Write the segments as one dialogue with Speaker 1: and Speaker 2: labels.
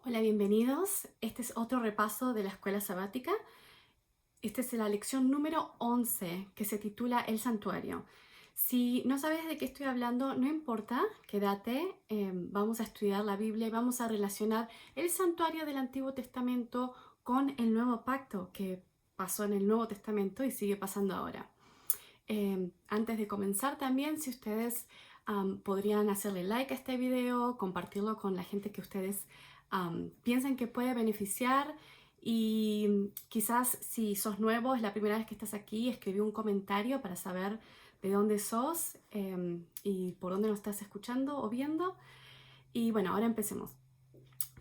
Speaker 1: Hola, bienvenidos. Este es otro repaso de la escuela sabática. Esta es la lección número 11 que se titula El santuario. Si no sabes de qué estoy hablando, no importa, quédate. Vamos a estudiar la Biblia y vamos a relacionar el santuario del Antiguo Testamento con el Nuevo Pacto que pasó en el Nuevo Testamento y sigue pasando ahora. Antes de comenzar también, si ustedes podrían hacerle like a este video, compartirlo con la gente que ustedes piensan que puede beneficiar y quizás si sos nuevo, es la primera vez que estás aquí, escribí un comentario para saber de dónde sos y por dónde nos estás escuchando o viendo. Y bueno, ahora empecemos.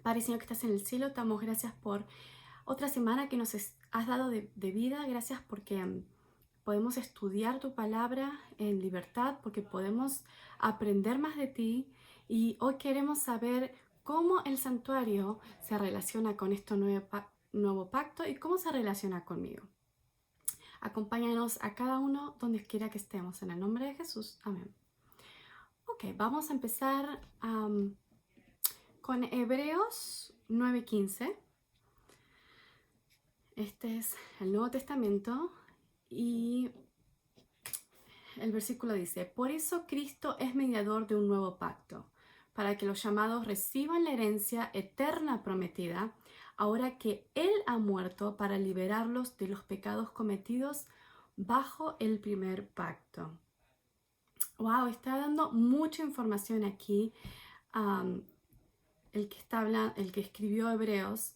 Speaker 1: Padre Señor que estás en el cielo, te damos gracias por otra semana que nos has dado de vida. Gracias porque podemos estudiar tu palabra en libertad, porque podemos aprender más de ti. Y hoy queremos saber cómo el santuario se relaciona con este nuevo pacto y cómo se relaciona conmigo. Acompáñanos a cada uno donde quiera que estemos. En el nombre de Jesús. Amén. Ok, vamos a empezar con Hebreos 9:15. Este es el Nuevo Testamento y el versículo dice: por eso Cristo es mediador de un nuevo pacto, para que los llamados reciban la herencia eterna prometida, ahora que Él ha muerto para liberarlos de los pecados cometidos bajo el primer pacto. Wow, está dando mucha información aquí el que escribió Hebreos,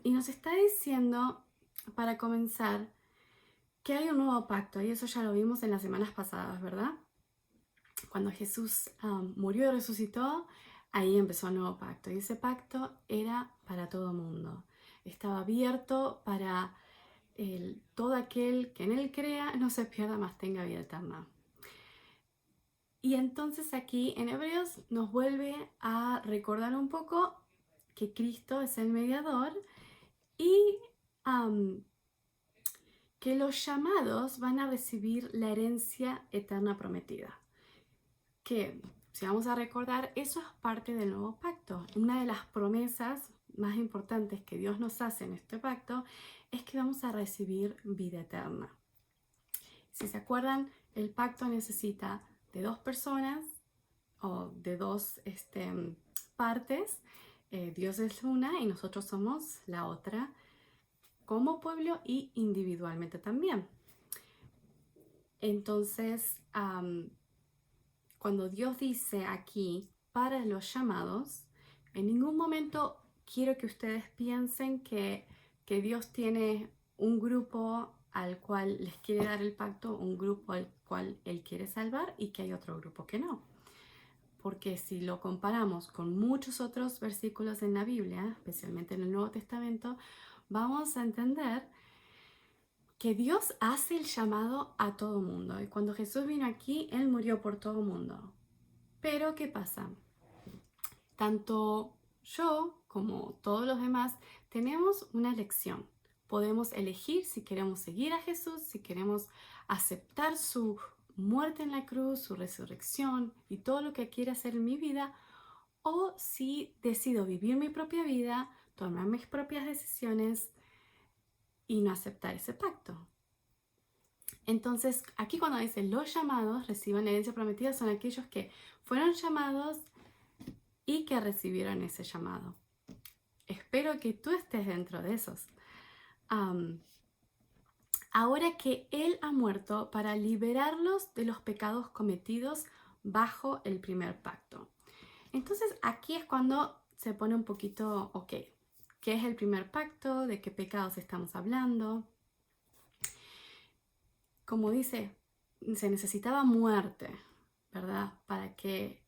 Speaker 1: y nos está diciendo, para comenzar, que hay un nuevo pacto, y eso ya lo vimos en las semanas pasadas, ¿verdad? Cuando Jesús murió y resucitó, ahí empezó el nuevo pacto. Y ese pacto era para todo mundo. Estaba abierto para todo aquel que en él crea, no se pierda, más tenga vida eterna. Y entonces aquí en Hebreos nos vuelve a recordar un poco que Cristo es el mediador y que los llamados van a recibir la herencia eterna prometida. Que, si vamos a recordar, eso es parte del nuevo pacto. Una de las promesas más importantes que Dios nos hace en este pacto es que vamos a recibir vida eterna. Si se acuerdan, el pacto necesita de dos personas o de dos partes. Dios es una y nosotros somos la otra, como pueblo y individualmente también. Entonces, cuando Dios dice aquí para los llamados, en ningún momento quiero que ustedes piensen que Dios tiene un grupo al cual les quiere dar el pacto, un grupo al cual Él quiere salvar y que hay otro grupo que no. Porque si lo comparamos con muchos otros versículos en la Biblia, especialmente en el Nuevo Testamento, vamos a entender que Dios hace el llamado a todo mundo. Y cuando Jesús vino aquí, Él murió por todo mundo. Pero, ¿qué pasa? Tanto yo como todos los demás tenemos una elección. Podemos elegir si queremos seguir a Jesús, si queremos aceptar su muerte en la cruz, su resurrección y todo lo que quiere hacer en mi vida, o si decido vivir mi propia vida, tomar mis propias decisiones y no aceptar ese pacto. Entonces, aquí cuando dice los llamados reciban la herencia prometida, son aquellos que fueron llamados y que recibieron ese llamado. Espero que tú estés dentro de esos. Ahora que Él ha muerto para liberarlos de los pecados cometidos bajo el primer pacto. Entonces aquí es cuando se pone un poquito, ok, ¿qué es el primer pacto? ¿De qué pecados estamos hablando? Como dice, se necesitaba muerte, ¿verdad? Para que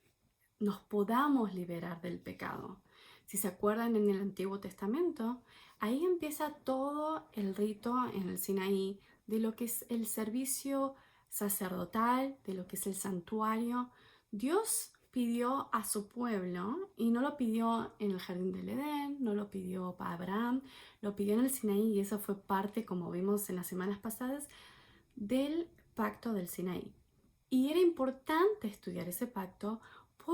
Speaker 1: nos podamos liberar del pecado. Si se acuerdan, en el Antiguo Testamento, ahí empieza todo el rito en el Sinaí de lo que es el servicio sacerdotal, de lo que es el santuario. Dios pidió a su pueblo, y no lo pidió en el jardín del Edén, no lo pidió para Abraham, lo pidió en el Sinaí, y eso fue parte, como vimos en las semanas pasadas, del pacto del Sinaí. Y era importante estudiar ese pacto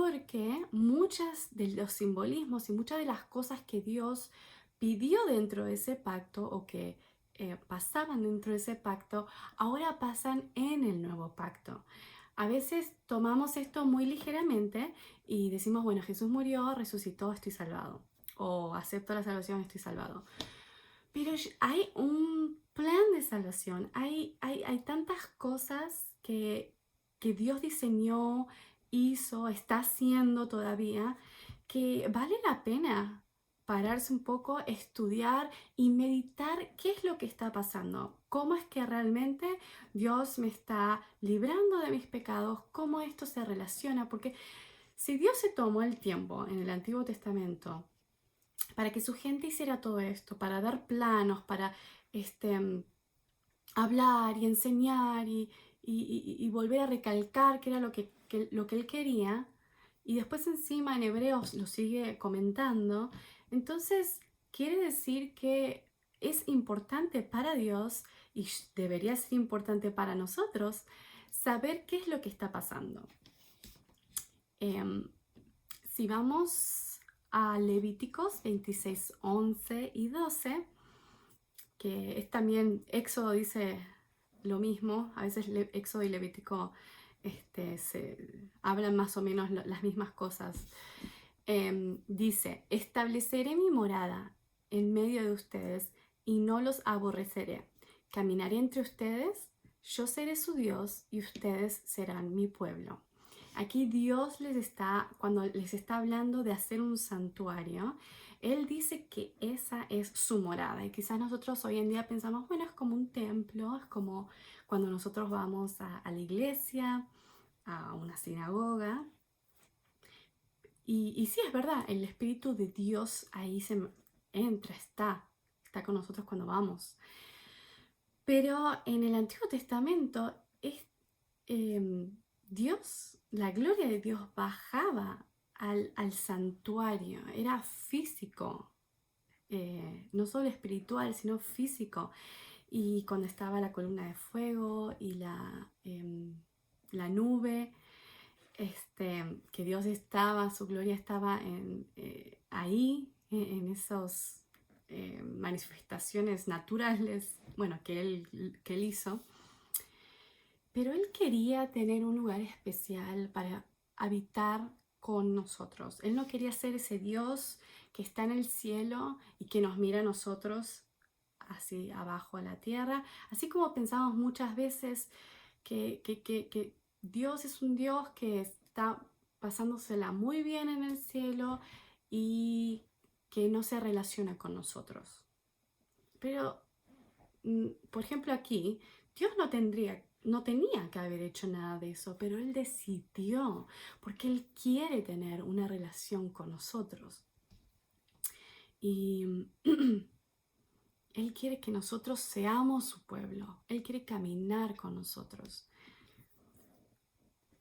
Speaker 1: porque muchas de los simbolismos y muchas de las cosas que Dios pidió dentro de ese pacto o que pasaban dentro de ese pacto, ahora pasan en el nuevo pacto. A veces tomamos esto muy ligeramente y decimos, bueno, Jesús murió, resucitó, estoy salvado. O acepto la salvación, estoy salvado. Pero hay un plan de salvación, hay tantas cosas que Dios diseñó, hizo, está haciendo todavía, que vale la pena pararse un poco, estudiar y meditar qué es lo que está pasando, cómo es que realmente Dios me está librando de mis pecados, cómo esto se relaciona, porque si Dios se tomó el tiempo en el Antiguo Testamento para que su gente hiciera todo esto, para dar planos, para hablar y enseñar y volver a recalcar qué era lo que él quería, y después encima en Hebreos lo sigue comentando, entonces quiere decir que es importante para Dios y debería ser importante para nosotros saber qué es lo que está pasando. Si vamos a Levíticos 26, 11 y 12, que es también, Éxodo dice lo mismo, a veces Éxodo y Levítico hablan más o menos las mismas cosas. Dice, estableceré mi morada en medio de ustedes y no los aborreceré. Caminaré entre ustedes, yo seré su Dios y ustedes serán mi pueblo. Aquí Dios cuando les está hablando de hacer un santuario, Él dice que esa es su morada. Y quizás nosotros hoy en día pensamos, bueno, es como un templo, es como cuando nosotros vamos a la iglesia, a una sinagoga. Y sí, es verdad, el Espíritu de Dios ahí se entra, está con nosotros cuando vamos. Pero en el Antiguo Testamento Dios, la gloria de Dios bajaba al santuario, era físico, no solo espiritual, sino físico. Y cuando estaba la columna de fuego y la nube, que Dios estaba, su gloria estaba ahí, en esas manifestaciones naturales, bueno, que él hizo. Pero Él quería tener un lugar especial para habitar con nosotros. Él no quería ser ese Dios que está en el cielo y que nos mira a nosotros así abajo a la tierra. Así como pensamos muchas veces que Dios es un Dios que está pasándosela muy bien en el cielo y que no se relaciona con nosotros. Pero, por ejemplo, aquí, Dios no tenía que haber hecho nada de eso, pero Él decidió, porque Él quiere tener una relación con nosotros. Y Él quiere que nosotros seamos su pueblo. Él quiere caminar con nosotros.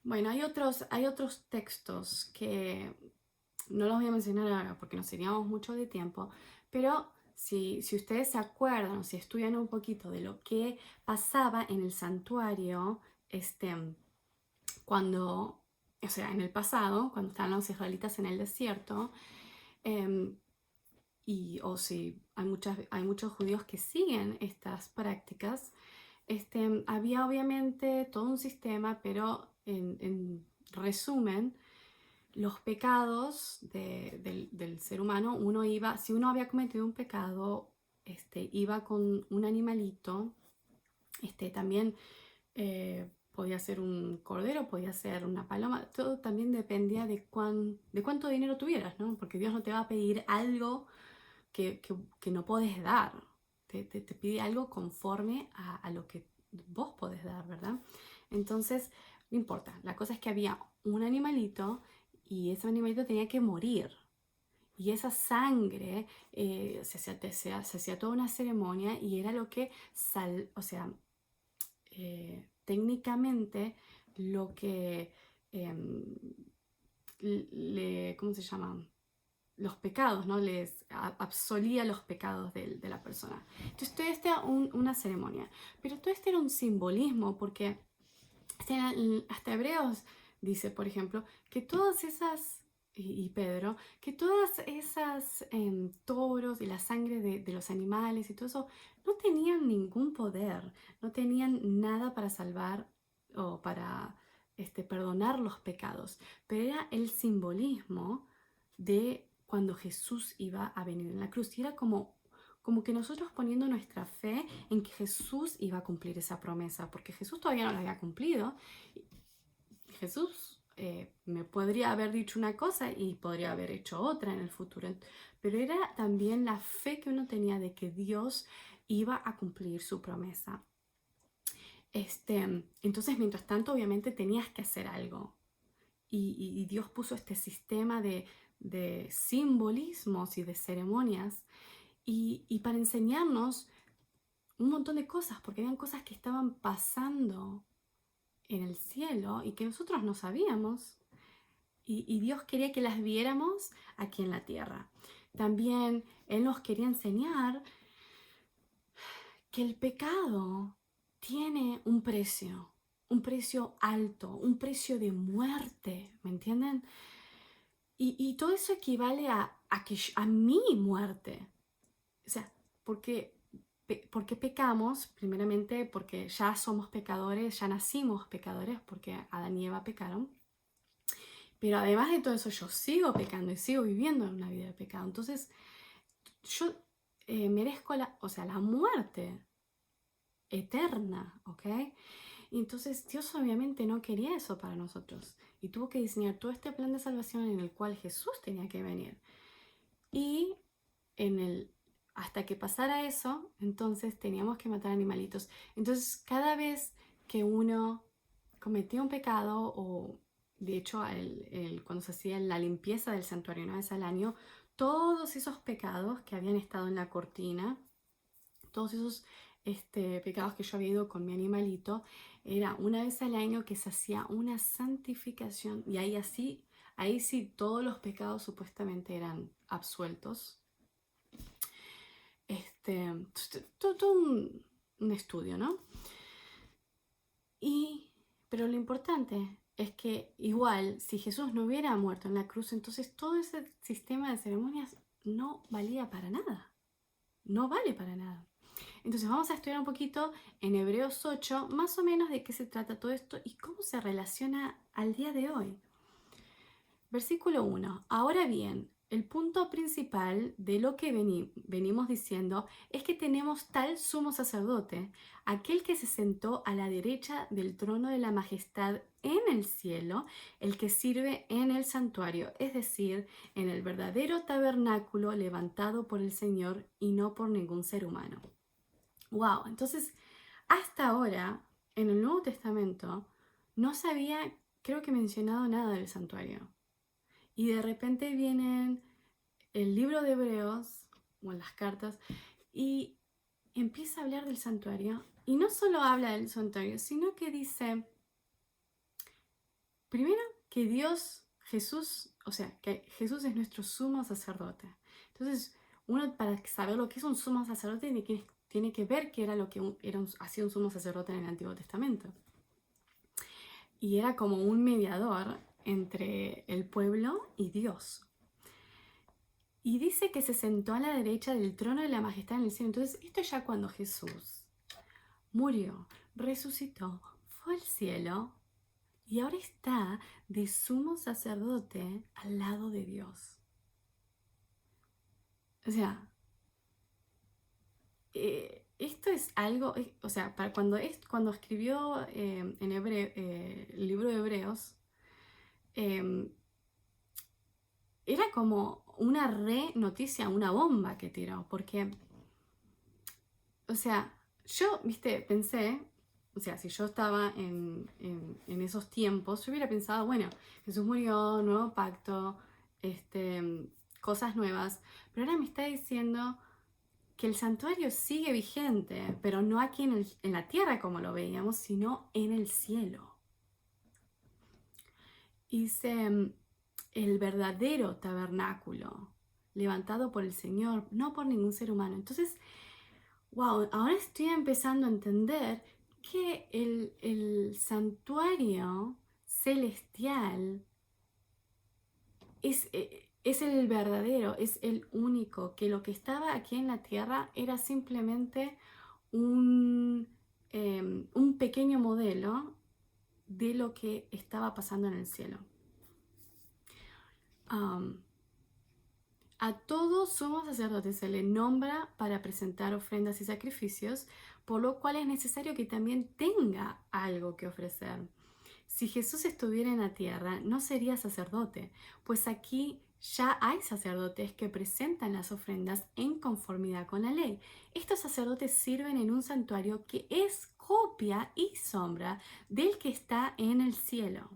Speaker 1: Bueno, hay otros textos que no los voy a mencionar ahora porque nos iríamos mucho de tiempo, pero si ustedes se acuerdan o si estudian un poquito de lo que pasaba en el santuario, en el pasado, cuando estaban los israelitas en el desierto, o si hay muchos judíos que siguen estas prácticas, había obviamente todo un sistema, pero en resumen, los pecados del ser humano, si uno había cometido un pecado, iba con un animalito, también podía ser un cordero, podía ser una paloma, todo también dependía de cuánto dinero tuvieras, ¿no? Porque Dios no te va a pedir algo que no podés dar, te pide algo conforme a lo que vos podés dar, ¿verdad? Entonces, no importa, la cosa es que había un animalito y ese animalito tenía que morir. Y esa sangre se hacía toda una ceremonia y era lo que, técnicamente, lo que ¿cómo se llama? Los pecados, ¿no? Les absolía los pecados de la persona. Entonces, todo esto era una ceremonia. Pero todo esto era un simbolismo porque hasta Hebreos dice, por ejemplo, que todas esas, y Pedro, que todas esas toros y la sangre de los animales y todo eso no tenían ningún poder, no tenían nada para salvar o para perdonar los pecados, pero era el simbolismo de cuando Jesús iba a venir en la cruz. Y era como que nosotros poniendo nuestra fe en que Jesús iba a cumplir esa promesa, porque Jesús todavía no la había cumplido. Jesús me podría haber dicho una cosa y podría haber hecho otra en el futuro, pero era también la fe que uno tenía de que Dios iba a cumplir su promesa. Entonces, mientras tanto, obviamente tenías que hacer algo. Y Dios puso este sistema de simbolismos y de ceremonias y para enseñarnos un montón de cosas, porque eran cosas que estaban pasando en el cielo y que nosotros no sabíamos. Y Dios quería que las viéramos aquí en la tierra. También Él nos quería enseñar que el pecado tiene un precio alto, un precio de muerte, ¿me entienden? Y todo eso equivale a mi muerte. O sea, porque pecamos, primeramente porque ya somos pecadores, ya nacimos pecadores, porque Adán y Eva pecaron. Pero además de todo eso, yo sigo pecando y sigo viviendo en una vida de pecado. Entonces, yo merezco la muerte eterna, ¿ok? Y entonces Dios obviamente no quería eso para nosotros. Y tuvo que diseñar todo este plan de salvación en el cual Jesús tenía que venir. Y hasta que pasara eso, entonces teníamos que matar animalitos. Entonces, cada vez que uno cometía un pecado, o de hecho, cuando se hacía la limpieza del santuario una vez al año, todos esos pecados que habían estado en la cortina, todos esos pecados que yo había ido con mi animalito, era una vez al año que se hacía una santificación, y ahí sí todos los pecados supuestamente eran absueltos. Todo un estudio, ¿no? Pero lo importante es que igual, si Jesús no hubiera muerto en la cruz, entonces todo ese sistema de ceremonias no valía para nada. No vale para nada. Entonces vamos a estudiar un poquito en Hebreos 8, más o menos de qué se trata todo esto y cómo se relaciona al día de hoy. Versículo 1. Ahora bien, el punto principal de lo que venimos diciendo es que tenemos tal sumo sacerdote, aquel que se sentó a la derecha del trono de la majestad en el cielo, el que sirve en el santuario, es decir, en el verdadero tabernáculo levantado por el Señor y no por ningún ser humano. Wow, entonces hasta ahora en el Nuevo Testamento no se había, creo que mencionado nada del santuario. Y de repente viene el libro de Hebreos, o las cartas, y empieza a hablar del santuario. Y no solo habla del santuario, sino que dice, primero, que que Jesús es nuestro sumo sacerdote. Entonces, uno para saber lo que es un sumo sacerdote tiene que ver qué era lo que hacía un sumo sacerdote en el Antiguo Testamento. Y era como un mediador entre el pueblo y Dios. Y dice que se sentó a la derecha del trono de la majestad en el cielo. Entonces, esto es ya cuando Jesús murió, resucitó, fue al cielo y ahora está de sumo sacerdote al lado de Dios. O sea, esto es algo, para cuando escribió en el libro de Hebreos, era como una noticia, una bomba que tiró, porque, yo, pensé, si yo estaba en esos tiempos, yo hubiera pensado, bueno, Jesús murió, nuevo pacto, cosas nuevas, pero ahora me está diciendo que el santuario sigue vigente, pero no aquí en la tierra como lo veíamos, sino en el cielo. Dice, el verdadero tabernáculo, levantado por el Señor, no por ningún ser humano. Entonces, wow, ahora estoy empezando a entender que el santuario celestial es el verdadero, es el único, que lo que estaba aquí en la tierra era simplemente un pequeño modelo de lo que estaba pasando en el cielo. A todo sumo sacerdote se le nombra para presentar ofrendas y sacrificios, por lo cual es necesario que también tenga algo que ofrecer. Si Jesús estuviera en la tierra, no sería sacerdote, pues aquí ya hay sacerdotes que presentan las ofrendas en conformidad con la ley. Estos sacerdotes sirven en un santuario que es copia y sombra del que está en el cielo,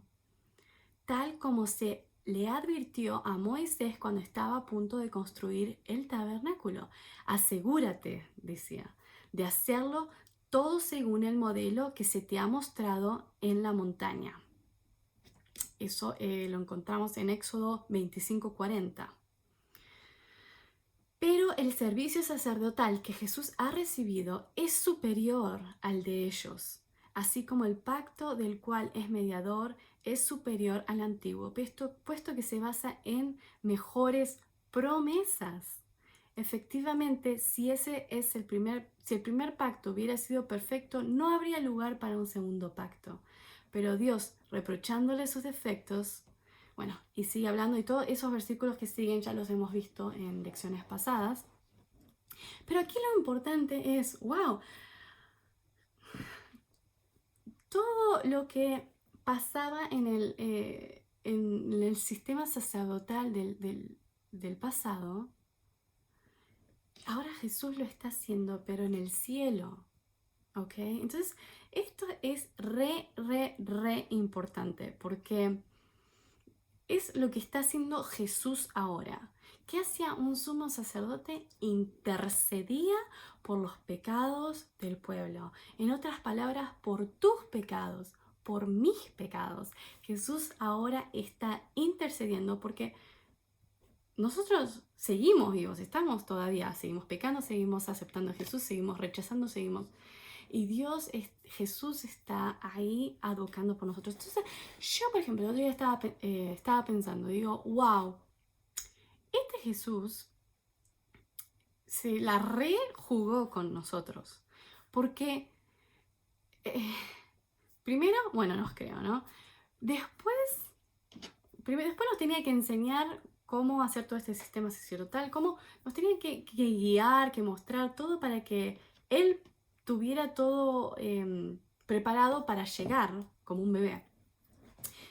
Speaker 1: tal como se le advirtió a Moisés cuando estaba a punto de construir el tabernáculo. Asegúrate, decía, de hacerlo todo según el modelo que se te ha mostrado en la montaña. Eso lo encontramos en Éxodo 25:40. Pero el servicio sacerdotal que Jesús ha recibido es superior al de ellos, así como el pacto del cual es mediador es superior al antiguo, puesto que se basa en mejores promesas. Efectivamente, si el primer pacto hubiera sido perfecto, no habría lugar para un segundo pacto. Pero Dios, reprochándole sus defectos, bueno, y sigue hablando, y todos esos versículos que siguen ya los hemos visto en lecciones pasadas. Pero aquí lo importante es, wow, todo lo que pasaba en el sistema sacerdotal del pasado, ahora Jesús lo está haciendo, pero en el cielo. ¿Ok? Entonces, esto es re importante, porque es lo que está haciendo Jesús ahora. ¿Qué hacía un sumo sacerdote? Intercedía por los pecados del pueblo. En otras palabras, por tus pecados, por mis pecados. Jesús ahora está intercediendo porque nosotros seguimos vivos, seguimos pecando, seguimos aceptando a Jesús, seguimos rechazando, y Jesús está ahí advocando por nosotros. Entonces, yo, por ejemplo, el otro día estaba pensando, digo, wow, este Jesús se la rejugó con nosotros. Porque, primero, bueno, nos creo, ¿no? Después nos tenía que enseñar cómo hacer todo este sistema sacerdotal, cómo nos tenía que guiar, que mostrar todo para que Él tuviera todo preparado para llegar como un bebé.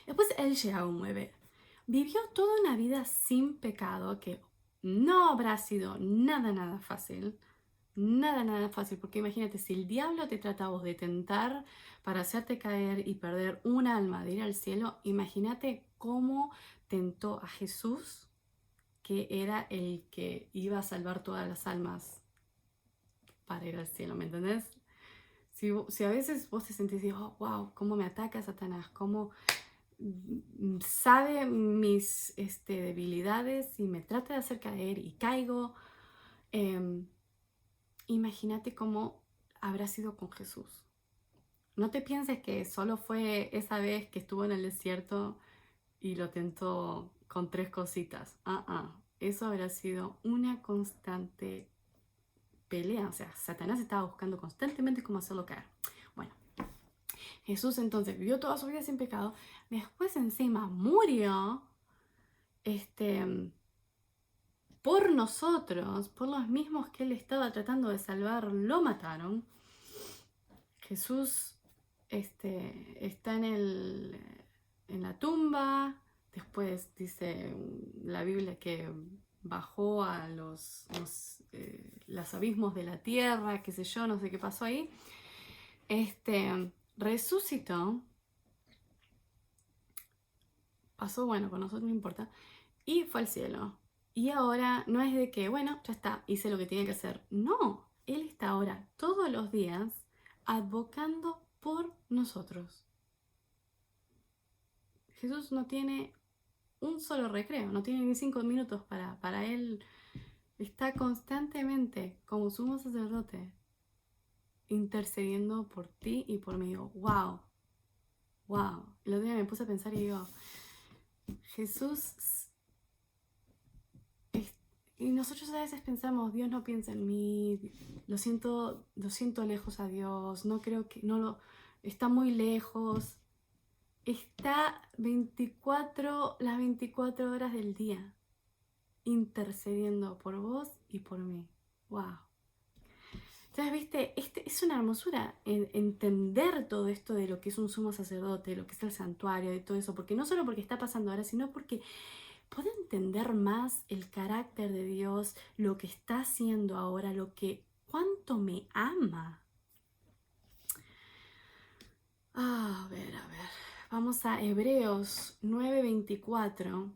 Speaker 1: Después Él llegaba un bebé. Vivió toda una vida sin pecado que no habrá sido nada fácil. Nada fácil, porque imagínate, si el diablo te trata a vos de tentar para hacerte caer y perder un alma de ir al cielo, imagínate cómo tentó a Jesús, que era el que iba a salvar todas las almas para ir al cielo, ¿me entendés? Si a veces vos te sentís, oh, wow, cómo me ataca Satanás, cómo sabe mis debilidades y me trata de hacer caer y caigo, imagínate cómo habrá sido con Jesús. No te pienses que solo fue esa vez que estuvo en el desierto y lo tentó con 3 cositas. Eso habrá sido una constante pelea. O sea, Satanás estaba buscando constantemente cómo hacerlo caer. Bueno, Jesús entonces vivió toda su vida sin pecado. Después encima murió por nosotros, por los mismos que él estaba tratando de salvar, lo mataron. Jesús está en la tumba. Después dice la Biblia que bajó a los abismos de la tierra, qué sé yo, no sé qué pasó ahí. Resucitó. Pasó, bueno, con nosotros no importa. Y fue al cielo. Y ahora no es de que, bueno, ya está, hice lo que tenía que hacer. No, Él está ahora todos los días advocando por nosotros. Jesús no tiene un solo recreo, no tiene ni 5 minutos para Él. Está constantemente como sumo sacerdote intercediendo por ti y por mí. Digo, wow, wow. El otro día me puse a pensar y digo, Jesús, y nosotros a veces pensamos, Dios no piensa en mí, lo siento lejos a Dios, no creo que, no lo, está muy lejos. Está las 24 horas del día intercediendo por vos y por mí. Wow. Entonces, viste, es una hermosura entender todo esto de lo que es un sumo sacerdote, lo que es el santuario, de todo eso, porque no solo porque está pasando ahora, sino porque puedo entender más el carácter de Dios, lo que está haciendo ahora, cuánto me ama. A ver. Vamos a Hebreos 9:24.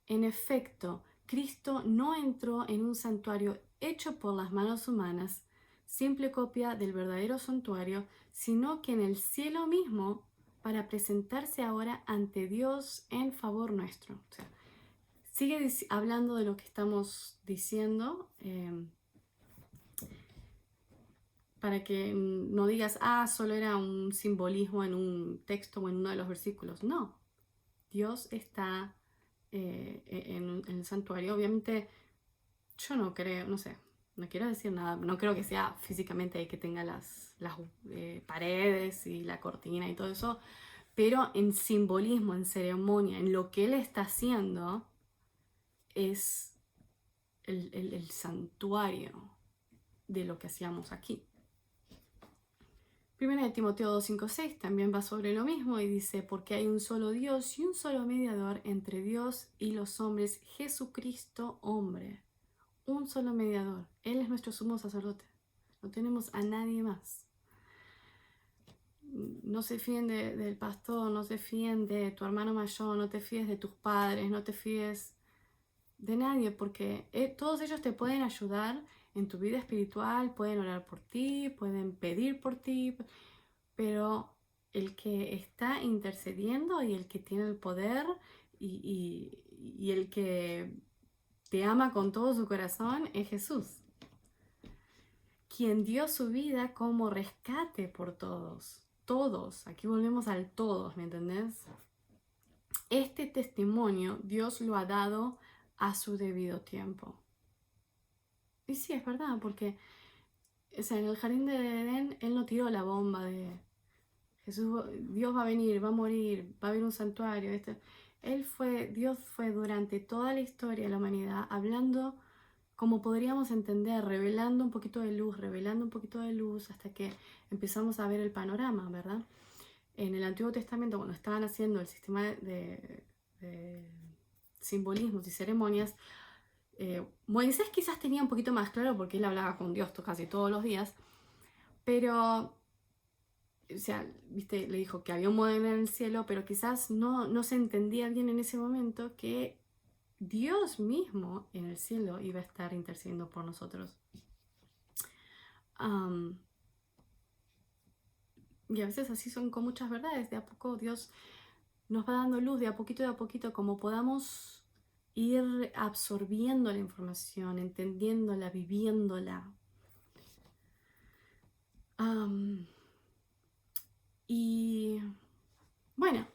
Speaker 1: En efecto, Cristo no entró en un santuario hecho por las manos humanas, simple copia del verdadero santuario, sino que en el cielo mismo, para presentarse ahora ante Dios en favor nuestro. O sea, sigue hablando de lo que estamos diciendo, para que no digas, solo era un simbolismo en un texto o en uno de los versículos. No, Dios está en el santuario. Obviamente yo no creo, no sé, no quiero decir nada, no creo que sea físicamente que tenga las paredes y la cortina y todo eso, pero en simbolismo, en ceremonia, en lo que Él está haciendo, es el santuario de lo que hacíamos aquí. Primera de Timoteo 2:5-6 también va sobre lo mismo y dice, porque hay un solo Dios y un solo mediador entre Dios y los hombres, Jesucristo hombre. Un solo mediador. Él es nuestro sumo sacerdote. No tenemos a nadie más. No se fíen del pastor, no se fíen de tu hermano mayor, no te fíes de tus padres, no te fíes de nadie, porque todos ellos te pueden ayudar en tu vida espiritual, pueden orar por ti, pueden pedir por ti, pero el que está intercediendo y el que tiene el poder y el que te ama con todo su corazón es Jesús, quien dio su vida como rescate por todos. Todos, aquí volvemos al todos, ¿me entendés? Este testimonio Dios lo ha dado a su debido tiempo. Y sí, es verdad, porque en el jardín de Edén Él no tiró la bomba de Jesús, Dios va a venir, va a morir, va a haber un santuario. Dios fue durante toda la historia de la humanidad hablando como podríamos entender, revelando un poquito de luz, hasta que empezamos a ver el panorama, ¿verdad? En el Antiguo Testamento, cuando estaban haciendo el sistema de simbolismos y ceremonias, Moisés quizás tenía un poquito más claro porque él hablaba con Dios casi todos los días, pero, o sea, viste, le dijo que había un modelo en el cielo, pero quizás no se entendía bien en ese momento que Dios mismo en el cielo iba a estar intercediendo por nosotros. Y a veces así son con muchas verdades. De a poco Dios nos va dando luz, de a poquito, como podamos ir absorbiendo la información, entendiéndola, viviéndola. Y bueno,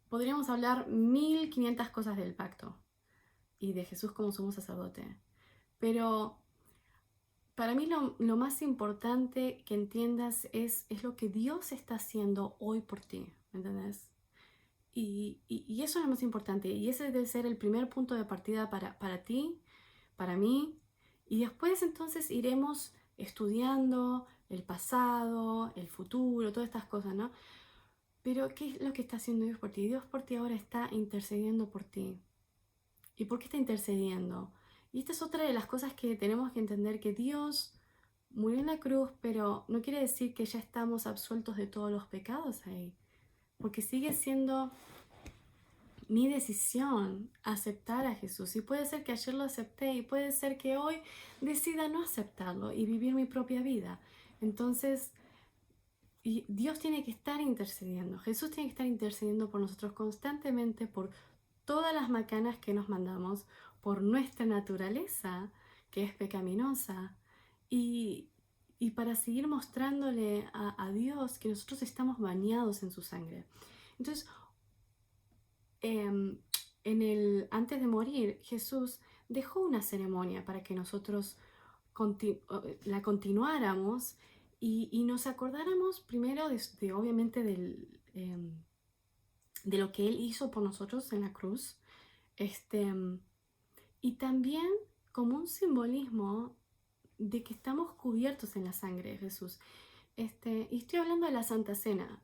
Speaker 1: podríamos hablar 1500 cosas del pacto y de Jesús como sumo sacerdote. Pero para mí lo más importante que entiendas es lo que Dios está haciendo hoy por ti, ¿me entendés? Y eso es lo más importante. Y ese debe ser el primer punto de partida para ti, para mí. Y después entonces iremos estudiando el pasado, el futuro, todas estas cosas, ¿no? Pero ¿qué es lo que está haciendo Dios por ti? Dios por ti ahora está intercediendo por ti. ¿Y por qué está intercediendo? Y esta es otra de las cosas que tenemos que entender, que Dios murió en la cruz, pero no quiere decir que ya estamos absueltos de todos los pecados ahí. Porque sigue siendo mi decisión aceptar a Jesús. Y puede ser que ayer lo acepté y puede ser que hoy decida no aceptarlo y vivir mi propia vida. Entonces, y Dios tiene que estar intercediendo. Jesús tiene que estar intercediendo por nosotros constantemente, por todas las macanas que nos mandamos, por nuestra naturaleza que es pecaminosa. Y y para seguir mostrándole a Dios que nosotros estamos bañados en su sangre. Entonces, antes de morir, Jesús dejó una ceremonia para que nosotros la continuáramos y nos acordáramos primero obviamente de lo que Él hizo por nosotros en la cruz, y también como un simbolismo de que estamos cubiertos en la sangre de Jesús. Y estoy hablando de la Santa Cena.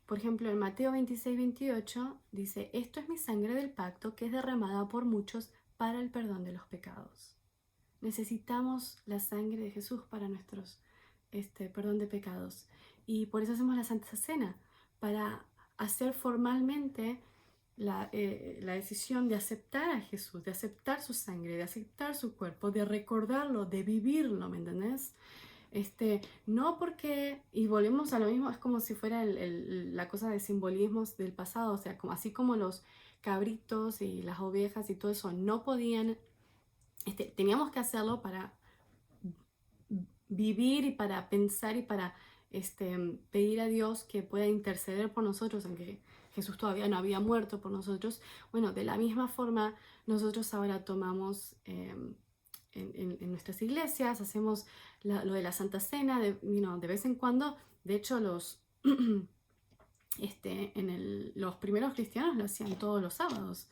Speaker 1: Por ejemplo, en Mateo 26-28 dice: esto es mi sangre del pacto que es derramada por muchos para el perdón de los pecados. Necesitamos la sangre de Jesús para nuestros perdón de pecados. Y por eso hacemos la Santa Cena, para hacer formalmente la decisión de aceptar a Jesús, de aceptar su sangre, de aceptar su cuerpo, de recordarlo, de vivirlo, ¿me entendés? No porque, y volvemos a lo mismo, es como si fuera la cosa de simbolismos del pasado, o sea, así como los cabritos y las ovejas y todo eso no podían, teníamos que hacerlo para vivir y para pensar y para pedir a Dios que pueda interceder por nosotros, aunque Jesús todavía no había muerto por nosotros. Bueno, de la misma forma nosotros ahora tomamos en nuestras iglesias, hacemos lo de la Santa Cena de vez en cuando. De hecho, los primeros cristianos lo hacían todos los sábados.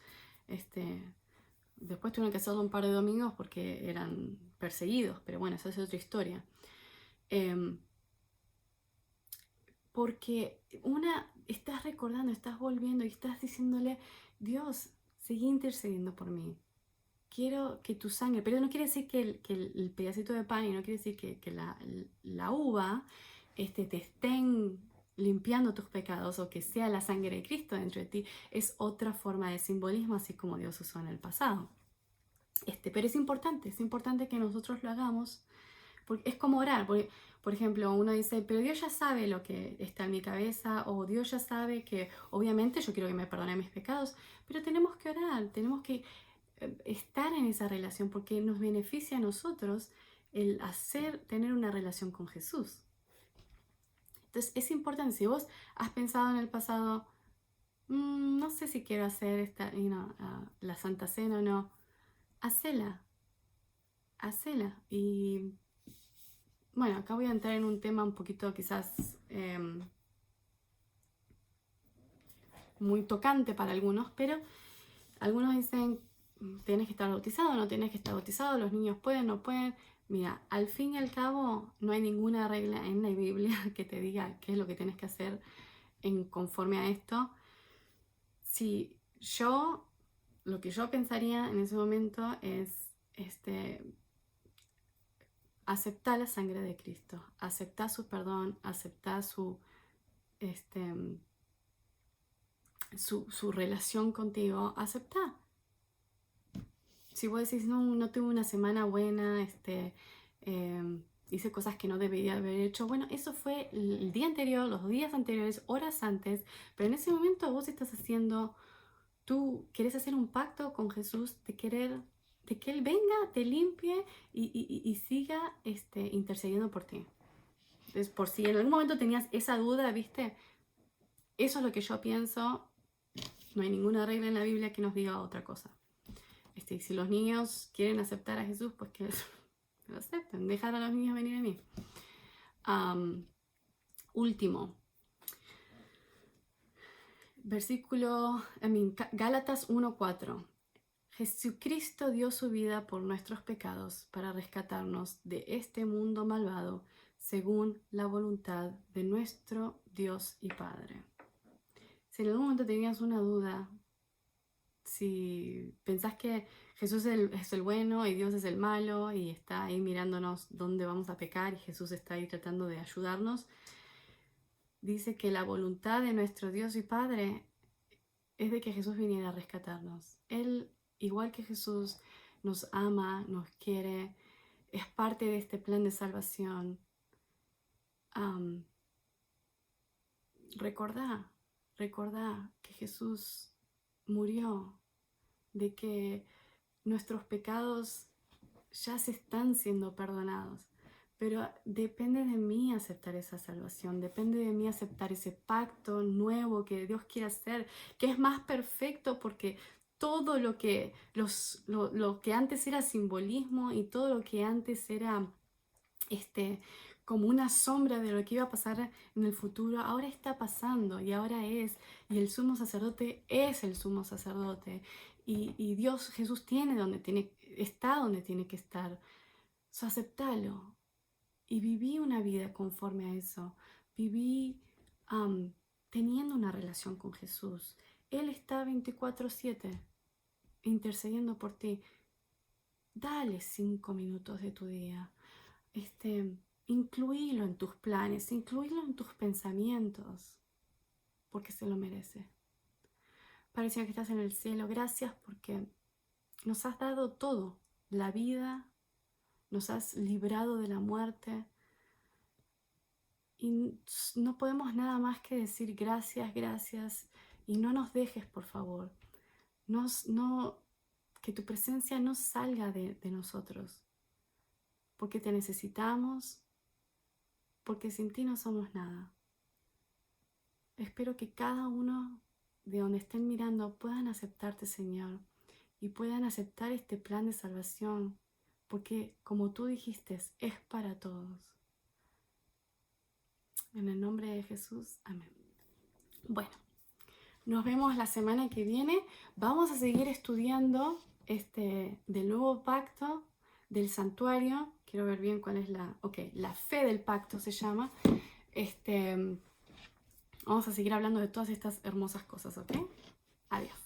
Speaker 1: Después tuvieron que hacerlo un par de domingos porque eran perseguidos, pero bueno, esa es otra historia. Porque estás recordando, estás volviendo y estás diciéndole: Dios, sigue intercediendo por mí. Quiero que tu sangre, pero no quiere decir que el pedacito de pan, y no quiere decir que la uva te estén limpiando tus pecados, o que sea la sangre de Cristo dentro de ti. Es otra forma de simbolismo, así como Dios usó en el pasado. Pero es importante que nosotros lo hagamos, porque es como orar. Por ejemplo, uno dice: pero Dios ya sabe lo que está en mi cabeza, o Dios ya sabe que obviamente yo quiero que me perdone mis pecados, pero tenemos que orar, tenemos que estar en esa relación, porque nos beneficia a nosotros el tener una relación con Jesús. Entonces es importante. Si vos has pensado en el pasado: no sé si quiero hacer la Santa Cena o no, hacela. Y bueno, acá voy a entrar en un tema un poquito quizás muy tocante para algunos, pero algunos dicen: tienes que estar bautizado, no tienes que estar bautizado, los niños pueden, no pueden. Mira, al fin y al cabo no hay ninguna regla en la Biblia que te diga qué es lo que tienes que hacer conforme a esto. Si lo que yo pensaría en ese momento es aceptar la sangre de Cristo, aceptar su perdón, aceptar su relación contigo, aceptar. Si vos decís: no tuve una semana buena, hice cosas que no debería haber hecho, bueno, eso fue el día anterior, los días anteriores, horas antes, pero en ese momento vos estás tú querés hacer un pacto con Jesús de que Él venga, te limpie y siga intercediendo por ti. Entonces, por si en algún momento tenías esa duda, ¿viste? Eso es lo que yo pienso. No hay ninguna regla en la Biblia que nos diga otra cosa. Si los niños quieren aceptar a Jesús, pues que lo acepten. Dejar a los niños venir a mí. Último. Gálatas 1:4. Jesucristo dio su vida por nuestros pecados para rescatarnos de este mundo malvado, según la voluntad de nuestro Dios y Padre. Si en algún momento tenías una duda, si pensás que Jesús es el bueno y Dios es el malo y está ahí mirándonos dónde vamos a pecar, y Jesús está ahí tratando de ayudarnos, dice que la voluntad de nuestro Dios y Padre es de que Jesús viniera a rescatarnos. Él, igual que Jesús, nos ama, nos quiere, es parte de este plan de salvación. Recordá que Jesús murió, de que nuestros pecados ya se están siendo perdonados. pero depende de mí aceptar esa salvación, depende de mí aceptar ese pacto nuevo que Dios quiere hacer, que es más perfecto porque todo lo que antes era simbolismo y todo lo que antes era como una sombra de lo que iba a pasar en el futuro, ahora está pasando y ahora es, y el sumo sacerdote es el sumo sacerdote, y Dios, Jesús está donde tiene que estar. So, aceptalo y viví una vida conforme a eso. Viví teniendo una relación con Jesús. Él está 24/7 intercediendo por ti. Dale 5 minutos de tu día. Incluílo en tus planes, incluílo en tus pensamientos, porque se lo merece. Padre Señor que estás en el cielo, gracias porque nos has dado todo, la vida, nos has librado de la muerte y no podemos nada más que decir gracias, gracias, y no nos dejes, por favor, que tu presencia no salga de nosotros, porque te necesitamos, porque sin ti no somos nada. Espero que cada uno de donde estén mirando puedan aceptarte, Señor, y puedan aceptar este plan de salvación, porque como tú dijiste, es para todos. En el nombre de Jesús, amén. Bueno, nos vemos la semana que viene. Vamos a seguir estudiando del nuevo pacto, del santuario. Quiero ver bien cuál es la fe del pacto se llama. Vamos a seguir hablando de todas estas hermosas cosas, ¿ok? Adiós.